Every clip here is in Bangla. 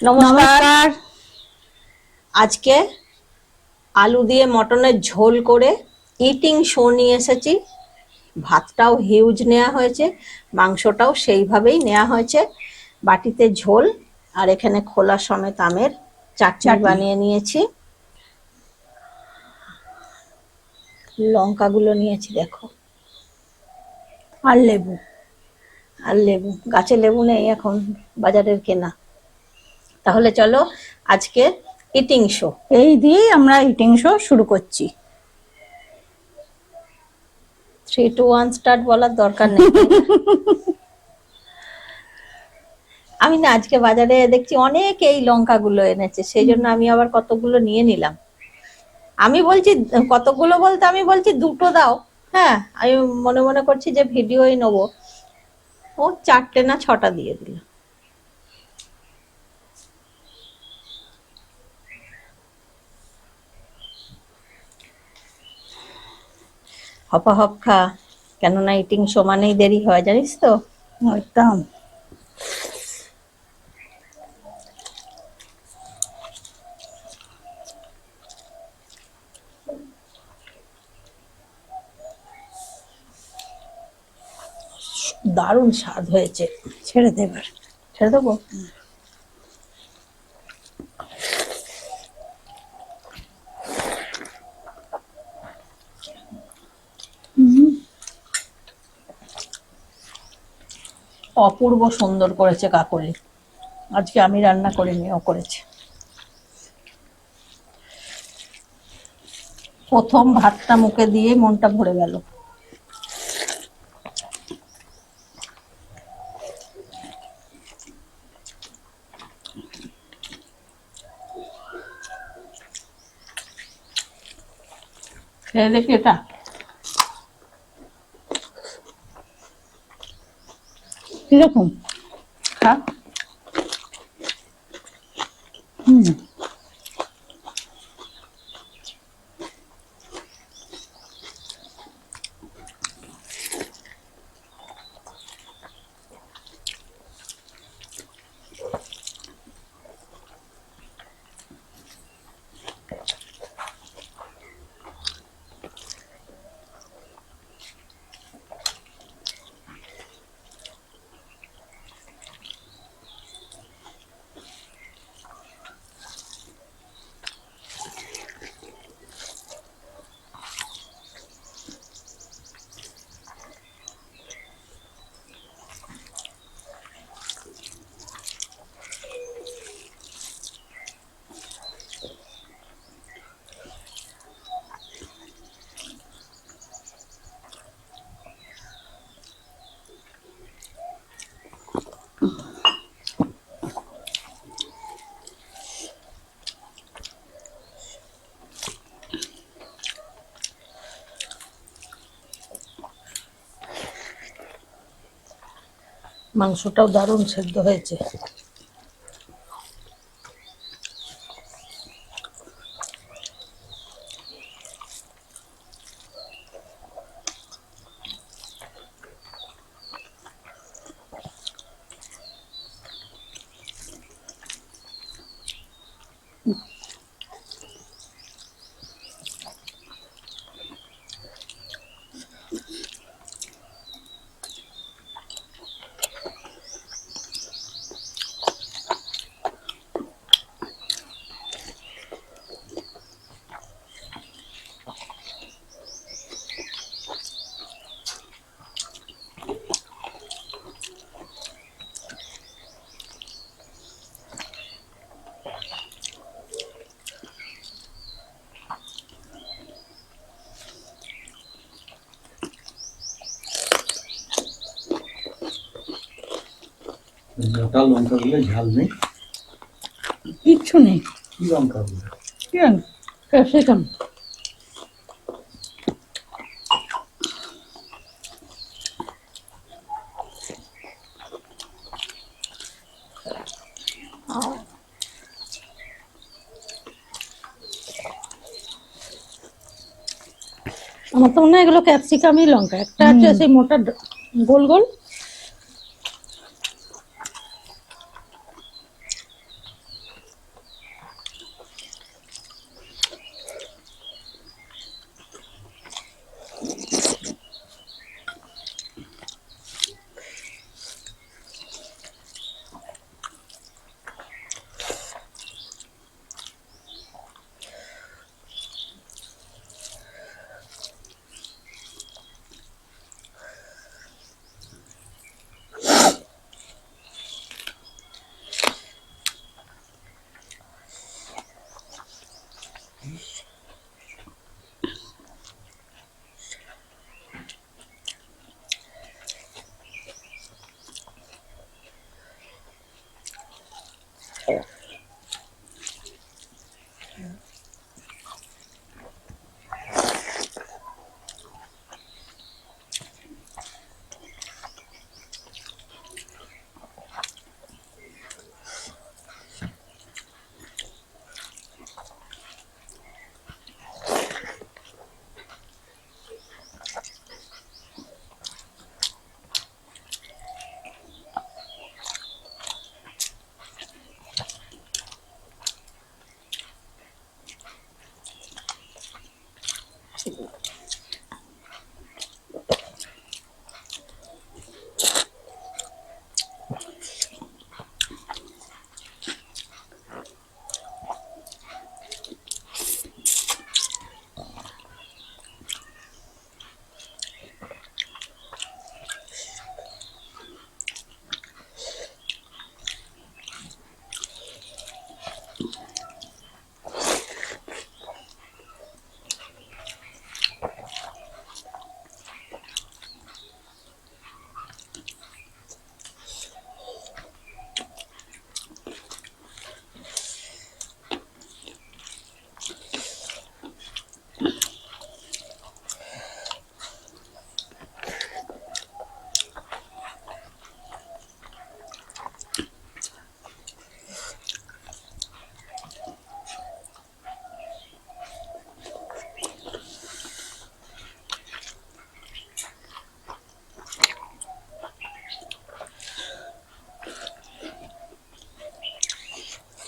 নমস্কার। আজকে আলু দিয়ে মটনের ঝোল করে ইটিং শো নিয়ে এসেছি। ভাতটাও হিউজ নেওয়া হয়েছে, মাংসটাও সেইভাবেই নেওয়া হয়েছে। বাটিতে ঝোল আর এখানে খোলা সমেত আমের চাটনি বানিয়ে নিয়েছি। লঙ্কাগুলো নিয়েছি দেখো, আর লেবু গাছে লেবু নেই এখন, বাজারের কেনা। তাহলে চলো আজকে ইটিং শো, এই দিয়েই আমরা ইটিং শো শুরু করছি। 3, 2, 1 স্টার্ট বলার দরকার নেই। আমি না আজকে বাজারে দেখছি অনেক এই লঙ্কাগুলো এনেছে, সেই জন্য আমি আবার কতগুলো নিয়ে নিলাম। আমি বলছি কতগুলো বলতে আমি বলছি দুটো দাও। হ্যাঁ, আমি মনে মনে করছি যে ভিডিওই নেবো। ও 4টে না 6টা দিয়ে দিল। হপা হপ খা, কেননা ইটিং সমানেই দেরি হয়, জানিস তো। একদম দারুণ স্বাদ হয়েছে। ছেড়ে দেবার, ছেড়ে দেবো। অপূর্ব সুন্দর করেছে কাকলি। আজকে আমি রান্না করিনি, ও করেছে। প্রথম ভাতটা মুখে দিয়ে মনটা ভরে গেল। খেয়ে দেখি এটা। কিরকম? হ্যাঁ, মাংসটাও দারুণ সেদ্ধ হয়েছে। গোটা লঙ্কাগুলো ঝাল নেই, কিচ্ছু নেই। কি লঙ্কাগুলো? কি ক্যাপসিকাম। আমার তো মনে হয় এগুলো ক্যাপসিকামই লঙ্কা, একটা আছে সেই মোটা গোল গোল।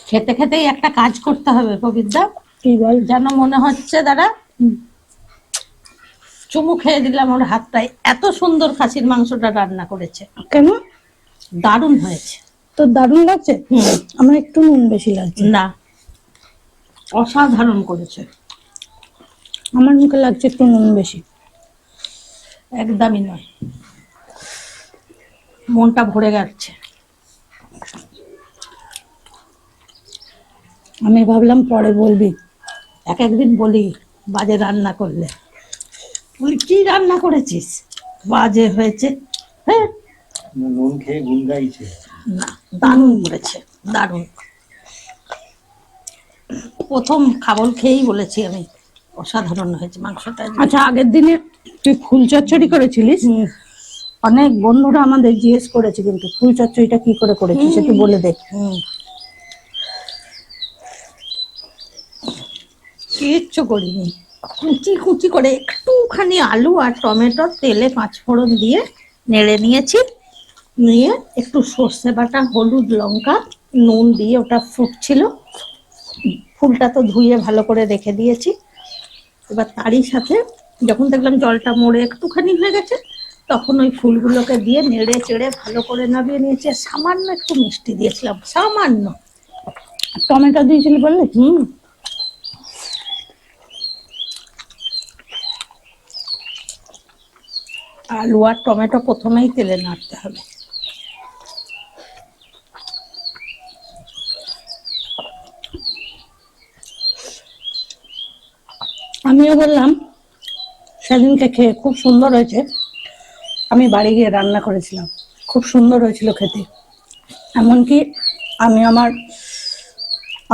খেতে খেতেই একটা কাজ করতে হবে পবিত্রা, কি বল? যেন মনে হচ্ছে দাঁড়া চুমু খেয়ে দিলাম ওর হাতটায়, এত সুন্দর খাসির মাংসটা রান্না করেছে, কেন? দারুণ হয়েছে। তোর দারুণ লাগছে? হুম। আমার একটু নুন বেশি লাগছে। না, অসাধারণ করেছে, আমার মুখে লাগছে একটু নুন বেশি। একদমই নয়, মনটা ভরে যাচ্ছে। আমি ভাবলাম পরে বলবি। এক একদিন বলি বাজে রান্না করলে, বলি কি রান্না করেছিস, বাজে হয়েছে। হ্যাঁ, নুন খেয়ে গুন গাইছে। না, দারুণ করেছে, দারুণ। প্রথম খাবার খেয়েই বলেছি আমি অসাধারণ হয়েছে মাংসটা। আচ্ছা, আগের দিনে তুই ফুল চচ্চড়ি করেছিলিস? হুম, অনেক বন্ধুরা আমাদের জিজ্ঞেস করেছে, কিন্তু ফুল চচ্চড়িটা কি করে করেছিস একটু বলে দে। হুম, কিচ্ছু করিনি, কুচি কুচি করে একটুখানি আলু আর টমেটো তেলে 5 ফোড়ন দিয়ে নেড়ে নিয়েছি, নিয়ে একটু সর্ষে বাটা, হলুদ, লঙ্কা, নুন দিয়ে ওটা ফুটছিল, ফুলটা তো ধুয়ে ভালো করে রেখে দিয়েছি। এবার তারই সাথে যখন দেখলাম জলটা মরে একটুখানি হয়ে গেছে, তখন ওই ফুলগুলোকে দিয়ে নেড়ে চেড়ে ভালো করে নামিয়ে নিয়েছি। আর সামান্য একটু মিষ্টি দিয়েছিলাম, সামান্য। টমেটো দিয়েছিলি বললে? হুম, আলু আর টমেটো প্রথমেই তেলে নাড়তে হবে। আমিও বললাম সেদিনকে খেয়ে খুব সুন্দর হয়েছে, আমি বাড়ি গিয়ে রান্না করেছিলাম, খুব সুন্দর হয়েছিল খেতে। এমনকি আমি আমার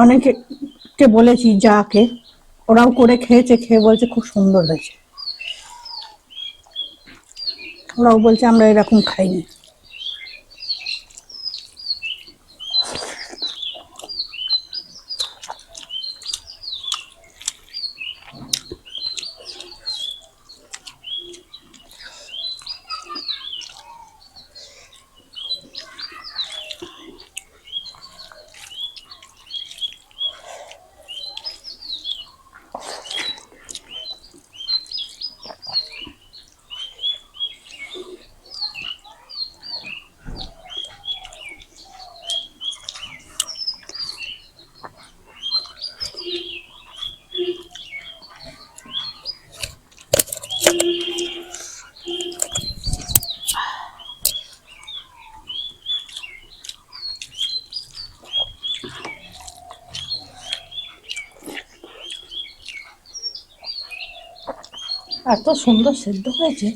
অনেকে বলেছি যাকে, ওরাও করে খেয়েছে, খেয়ে বলছে খুব সুন্দর হয়েছে। ওরাও বলছে আমরা এরকম খাইনি। এত সুন্দর সেদ্ধ হয়েছে।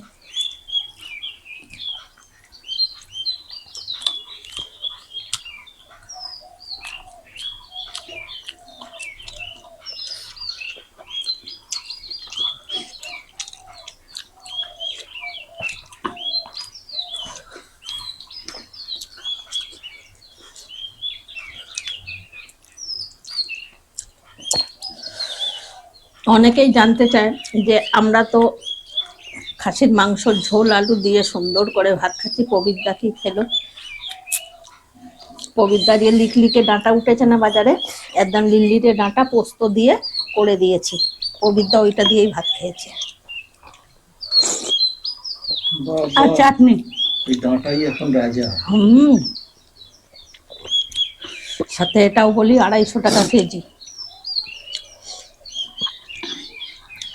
অনেকেই জানতে চায় যে আমরা তো খাসির মাংস ঝোল আলু দিয়ে সুন্দর করে ভাত খাচ্ছি, পবিত্রা কি খেলো? পবিত্রা দিয়ে লিকলিকে ডাঁটা উঠেছে না বাজারে, একদম লিল্লিতে ডাঁটা পোস্ত দিয়ে করে দিয়েছি, পবিত্রা ওইটা দিয়েই ভাত খেয়েছে। আর চাটনি। এই ডাঁটাই এখন রাজা। হুম, সাথে এটাও বলি 250 টাকা কেজি।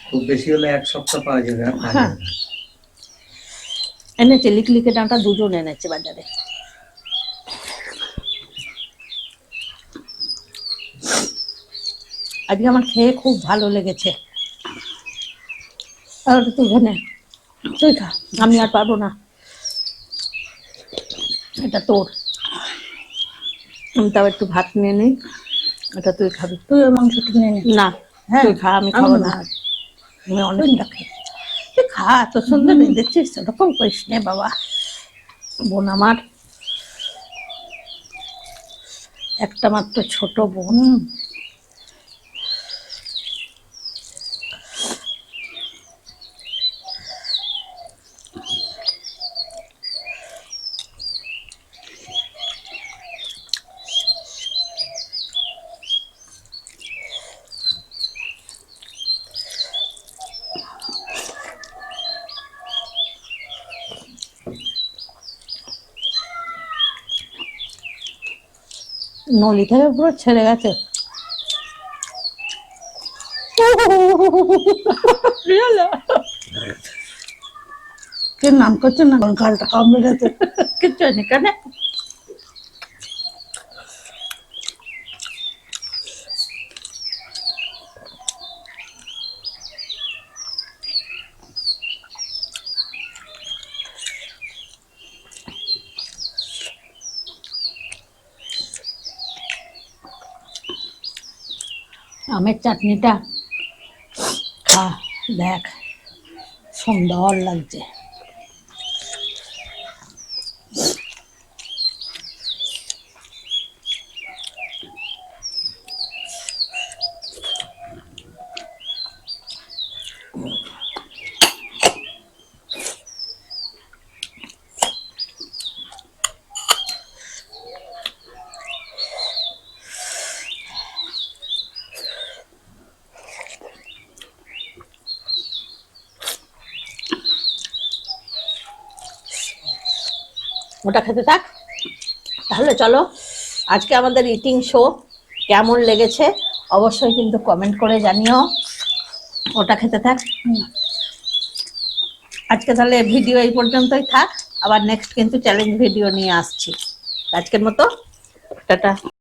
খুব বেশি হলে 1 সপ্তাহ পাওয়া যাবে, আর পাওয়া হ্যাঁ, যাবে না। এনেছে লিকলিকে ডাঁটা, 2জন এনেছে বাজারে। আজকে আমার খেয়ে খুব ভালো লেগেছে। আর তুই ঘনে, তুই খা, আমি আর পারবো না, এটা তোর। আমি তাও একটু ভাত নিয়ে নিই, এটা তুই খাবি। তুই ওই মাংসটা নিয়ে নে। না, হ্যাঁ, তুই খা, আমি খাবো না, আমি অনেকটা খাই। তুই খা, এত সুন্দর দেখছিস, ওরকম করিস নে বাবা, বোন আমার, একটা মাত্র ছোট বোন। নলি থেকে পুরো ছেড়ে গেছে। কে নাম করছে না গালটা কামড়ে গেছে। কিচ্ছু হয়নি কেন? আমের চাটনিটা খা, দেখ সুন্দর লাগছে। ওটা খেতে থাক। তাহলে চলো, আজকে আমাদের ইটিং শো কেমন লেগেছে অবশ্যই কিন্তু কমেন্ট করে জানিও। ওটা খেতে থাক। আজকে তাহলে ভিডিও এই পর্যন্তই থাক, আবার নেক্সট কিন্তু চ্যালেঞ্জ ভিডিও নিয়ে আসছি। আজকের মতো টাটা।